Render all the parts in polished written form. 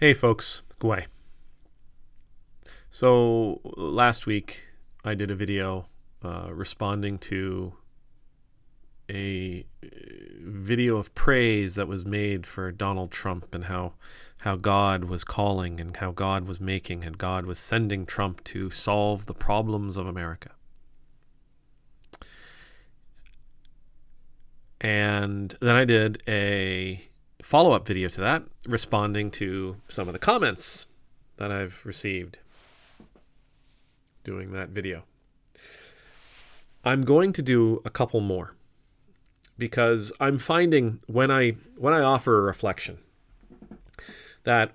Hey folks, Gway. So last week I did a video responding to a video of praise that was made for Donald Trump and how God was calling and how God was making and God was sending Trump to solve the problems of America. And then I did a follow-up video to that, responding to some of the comments that I've received doing that video. I'm going to do a couple more because I'm finding when I offer a reflection that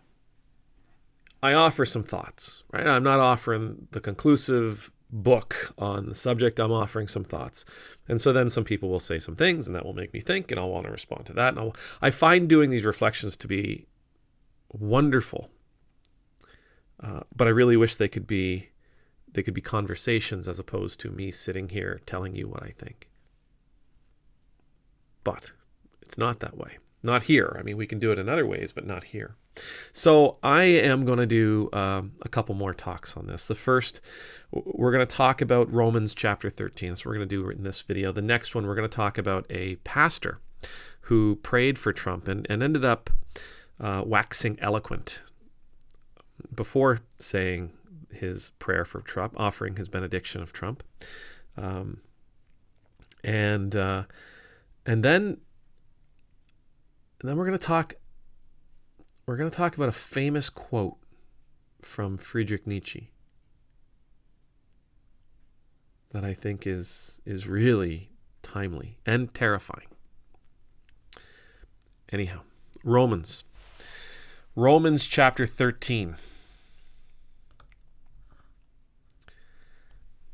I offer some thoughts, right? I'm not offering the conclusive book on the subject. I'm offering some thoughts. And so then some people will say some things and that will make me think and I'll want to respond to that. And I find doing these reflections to be wonderful. But I really wish they could be conversations as opposed to me sitting here telling you what I think. But it's not that way. Not here. I mean, we can do it in other ways, but not here. So I am going to do a couple more talks on this. The first, we're going to talk about Romans chapter 13. That's what we're going to do in this video. The next one, we're going to talk about a pastor who prayed for Trump and ended up waxing eloquent before saying his prayer for Trump, offering his benediction of Trump. And then we're going to talk about a famous quote from Friedrich Nietzsche that I think is really timely and terrifying. Anyhow, Romans chapter 13.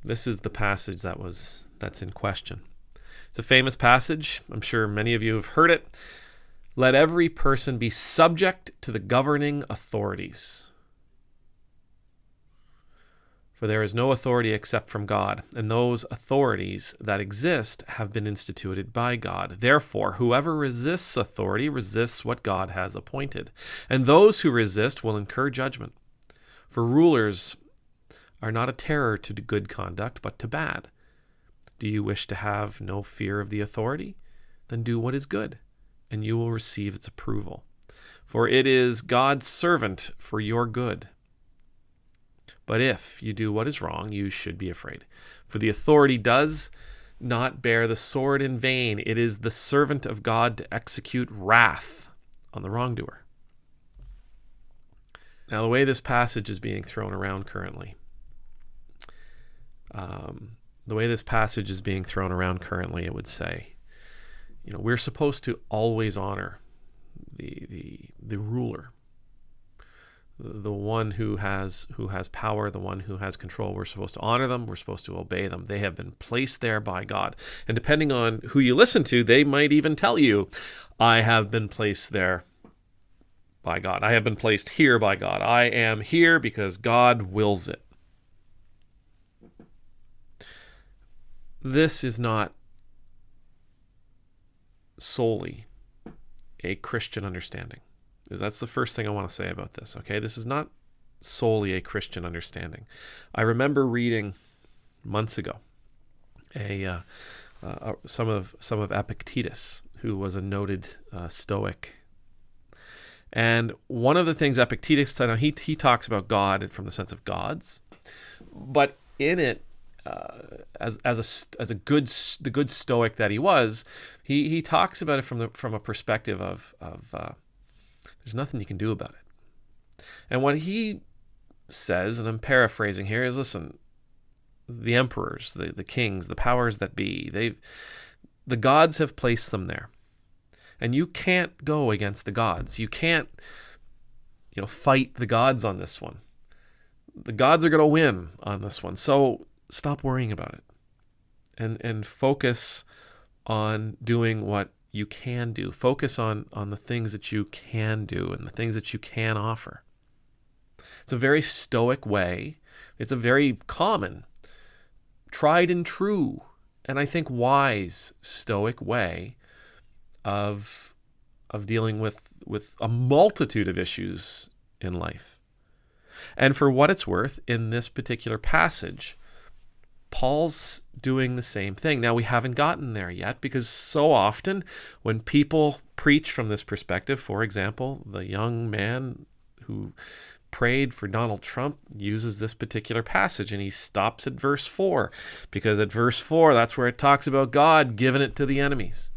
This is the passage that's in question. It's a famous passage. I'm sure many of you have heard it. Let every person be subject to the governing authorities. For there is no authority except from God, and those authorities that exist have been instituted by God. Therefore, whoever resists authority resists what God has appointed, and those who resist will incur judgment. For rulers are not a terror to good conduct, but to bad. Do you wish to have no fear of the authority? Then do what is good, and you will receive its approval. For it is God's servant for your good. But if you do what is wrong, you should be afraid. For the authority does not bear the sword in vain. It is the servant of God to execute wrath on the wrongdoer. Now, the way this passage is being thrown around currently, it would say, we're supposed to always honor the ruler, the one who has power, the one who has control. We're supposed to honor them. We're supposed to obey them. They have been placed there by God. And depending on who you listen to, they might even tell you, I have been placed there by God. I have been placed here by God. I am here because God wills it. This is not solely a Christian understanding. That's the first thing I want to say about this, okay? This is not solely a Christian understanding. I remember reading months ago some of Epictetus, who was a noted Stoic. And one of the things Epictetus, he talks about God from the sense of gods, but in it, the good Stoic that he was, he talks about it from a perspective of there's nothing you can do about it. And what he says, and I'm paraphrasing here, is listen, the emperors, the kings, the powers that be, the gods have placed them there, and you can't go against the gods. You can't fight the gods on this one. The gods are going to win on this one. So stop worrying about it and focus on doing what you can do. Focus on the things that you can do and the things that you can offer. It's a very Stoic way. It's a very common, tried and true, and I think wise Stoic way of dealing with a multitude of issues in life. And for what it's worth, in this particular passage, Paul's doing the same thing. Now, we haven't gotten there yet, because so often when people preach from this perspective, for example, the young man who prayed for Donald Trump uses this particular passage, and he stops at verse 4, because at verse 4, that's where it talks about God giving it to the enemies,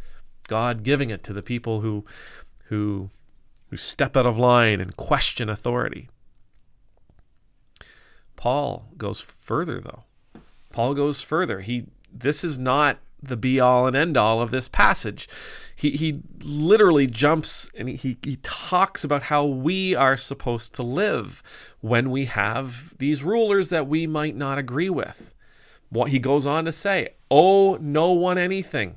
God giving it to the people who step out of line and question authority. Paul goes further, though. Paul goes further. This is not the be-all and end-all of this passage. He literally jumps and he talks about how we are supposed to live when we have these rulers that we might not agree with. What he goes on to say, owe no one anything.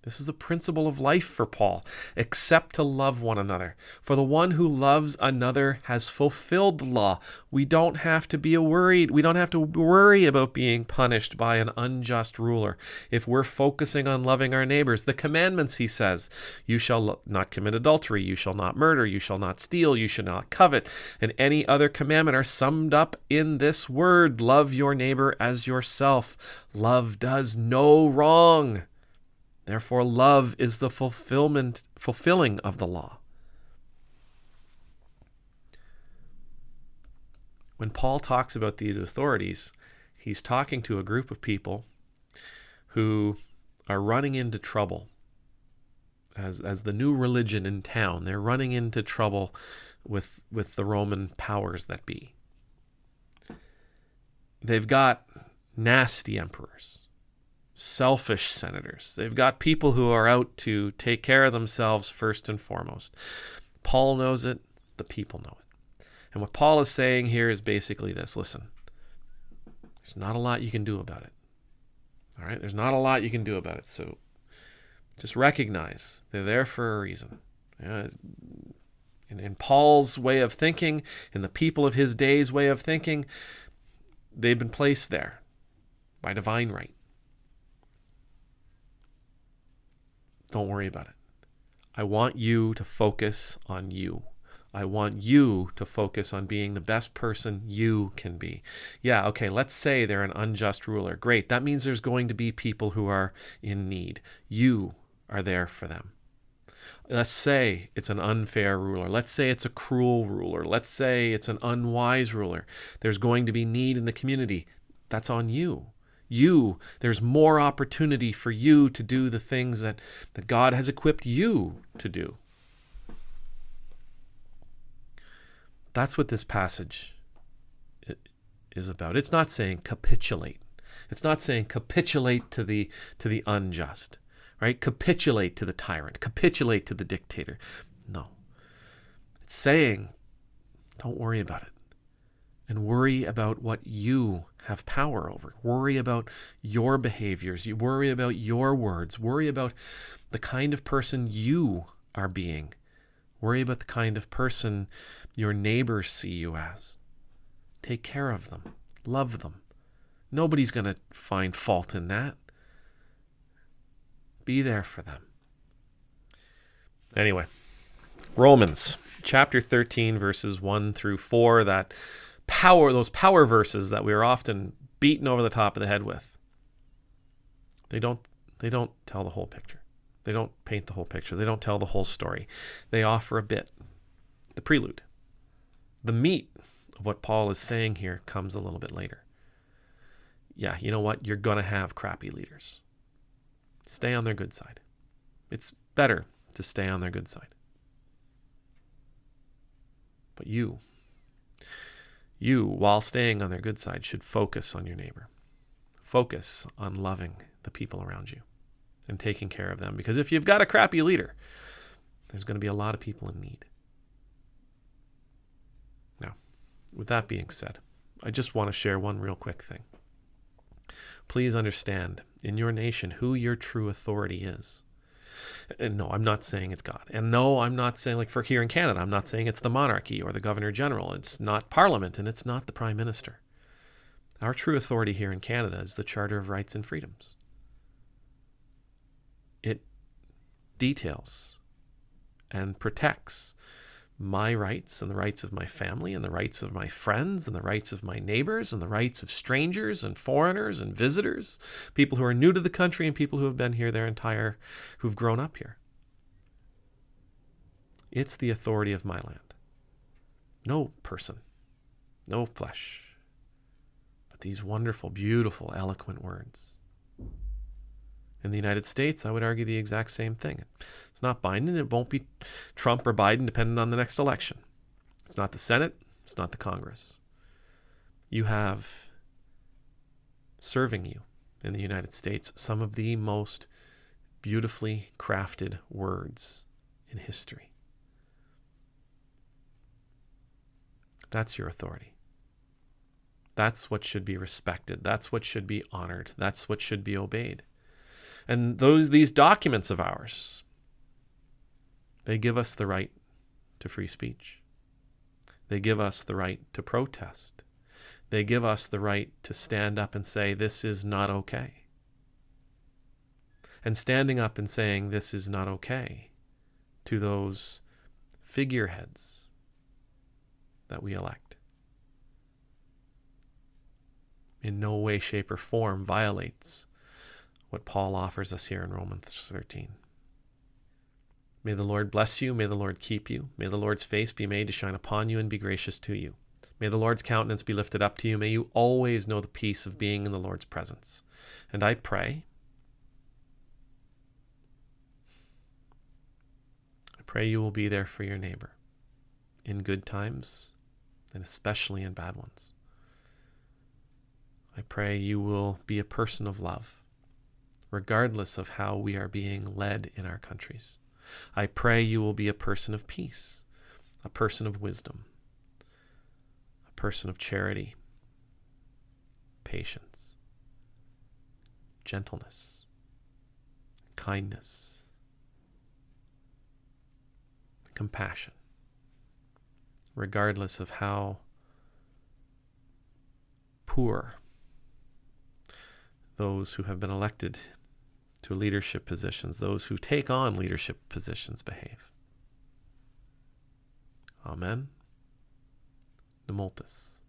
This is a principle of life for Paul, except to love one another. For the one who loves another has fulfilled the law. We don't have to be worried. We don't have to worry about being punished by an unjust ruler if we're focusing on loving our neighbors. The commandments, he says, you shall not commit adultery, you shall not murder, you shall not steal, you shall not covet, and any other commandment are summed up in this word, love your neighbor as yourself. Love does no wrong. Therefore, love is the fulfilling of the law. When Paul talks about these authorities, he's talking to a group of people who are running into trouble as the new religion in town. They're running into trouble with the Roman powers that be. They've got nasty emperors, selfish senators. They've got people who are out to take care of themselves first and foremost. Paul knows it. The people know it. And what Paul is saying here is basically this. Listen, there's not a lot you can do about it. All right? There's not a lot you can do about it. So just recognize they're there for a reason. In Paul's way of thinking, in the people of his day's way of thinking, they've been placed there by divine right. Don't worry about it. I want you to focus on you. I want you to focus on being the best person you can be. Yeah, okay, let's say they're an unjust ruler. Great, that means there's going to be people who are in need. You are there for them. Let's say it's an unfair ruler. Let's say it's a cruel ruler. Let's say it's an unwise ruler. There's going to be need in the community. That's on you. There's more opportunity for you to do the things that God has equipped you to do. That's what this passage is about. It's not saying capitulate. It's not saying capitulate to the unjust, right? Capitulate to the tyrant. Capitulate to the dictator. No. It's saying, don't worry about it. And worry about what you have power over. Worry about your behaviors. You worry about your words. Worry about the kind of person you are being. Worry about the kind of person your neighbors see you as. Take care of them. Love them. Nobody's going to find fault in that. Be there for them. Anyway, Romans chapter 13, verses 1 through 4, those power verses that we are often beaten over the top of the head with. They don't tell the whole picture. They don't paint the whole picture. They don't tell the whole story. They offer a bit, the prelude. The meat of what Paul is saying here comes a little bit later. Yeah, you know what? You're going to have crappy leaders. Stay on their good side. It's better to stay on their good side. But you, while staying on their good side, should focus on your neighbor. Focus on loving the people around you and taking care of them. Because if you've got a crappy leader, there's going to be a lot of people in need. Now, with that being said, I just want to share one real quick thing. Please understand in your nation who your true authority is. And no, I'm not saying it's God. And no, I'm not saying, like for here in Canada, I'm not saying it's the monarchy or the Governor General. It's not Parliament and it's not the Prime Minister. Our true authority here in Canada is the Charter of Rights and Freedoms. It details and protects my rights and the rights of my family and the rights of my friends and the rights of my neighbors and the rights of strangers and foreigners and visitors, people who are new to the country and people who have been here who've grown up here. It's the authority of my land. No person, no flesh, but these wonderful, beautiful, eloquent words. In the United States, I would argue the exact same thing. It's not binding. It won't be Trump or Biden depending on the next election. It's not the Senate. It's not the Congress. You have serving you in the United States some of the most beautifully crafted words in history. That's your authority. That's what should be respected. That's what should be honored. That's what should be obeyed. And these documents of ours, they give us the right to free speech. They give us the right to protest. They give us the right to stand up and say, this is not okay. And standing up and saying, this is not okay, to those figureheads that we elect, in no way, shape, or form violates what Paul offers us here in Romans 13. May the Lord bless you. May the Lord keep you. May the Lord's face be made to shine upon you and be gracious to you. May the Lord's countenance be lifted up to you. May you always know the peace of being in the Lord's presence. And I pray you will be there for your neighbor in good times and especially in bad ones. I pray you will be a person of love, regardless of how we are being led in our countries. I pray you will be a person of peace, a person of wisdom, a person of charity, patience, gentleness, kindness, compassion, regardless of how poor those who have been elected to leadership positions, those who take on leadership positions, behave. Amen. Nemultus.